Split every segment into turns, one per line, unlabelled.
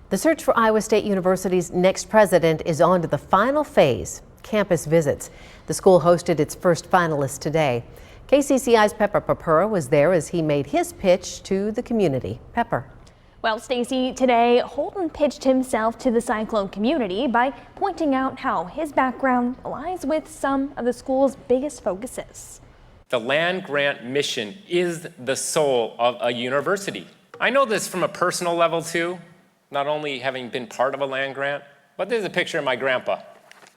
The search for Iowa State University's next president is on to the final phase, campus visits. The school hosted its first finalist today. KCCI's Pepper Papura was there as he made his pitch to the community. Pepper.
Well, Stacy, today Holton pitched himself to the Cyclone community by pointing out how his background aligns with some of the school's biggest focuses.
The land grant mission is the soul of a university. I know this from a personal level too, not only having been part of a land grant, but there's a picture of my grandpa.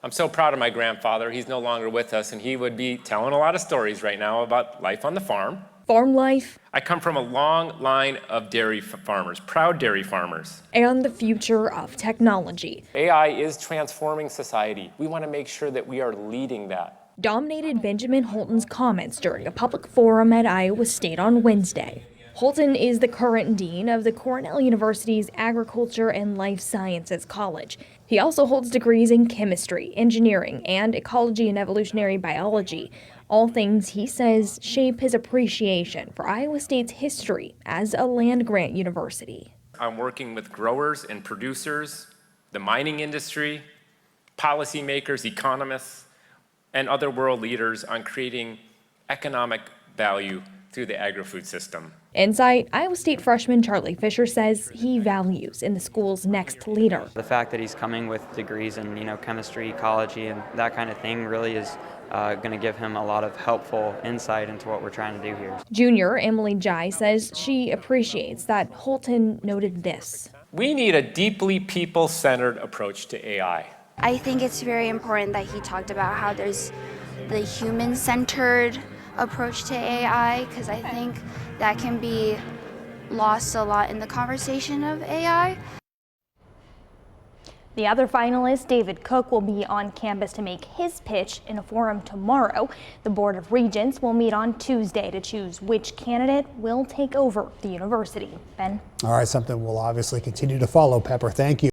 I'm so proud of my grandfather. He's no longer with us, and he would be telling a lot of stories right now about life on the farm.
Farm life.
I come from a long line of dairy farmers, proud dairy farmers.
And the future of technology.
AI is transforming society. We want to make sure that we are leading that.
Dominated Benjamin Holton's comments during a public forum at Iowa State on Wednesday. Holton is the current dean of the Cornell University's Agriculture and Life Sciences College. He also holds degrees in chemistry, engineering, and ecology and evolutionary biology. All things, he says, shape his appreciation for Iowa State's history as a land-grant university.
I'm working with growers and producers, the mining industry, policymakers, economists, and other world leaders on creating economic value through the agri-food system.
Insight, Iowa State freshman Charlie Fisher says he values in the school's next leader.
The fact that he's coming with degrees in, chemistry, ecology, and that kind of thing really is going to give him a lot of helpful insight into what we're trying to do here.
Junior Emily Jai says she appreciates that Holton noted this.
We need a deeply people-centered approach to AI.
I think it's very important that he talked about how there's the human-centered approach to AI, because I think that can be lost a lot in the conversation of AI.
The other finalist, David Cook, will be on campus to make his pitch in a forum tomorrow. The Board of Regents will meet on Tuesday to choose which candidate will take over the university. Ben?
All right, something we'll obviously continue to follow, Pepper. Thank you.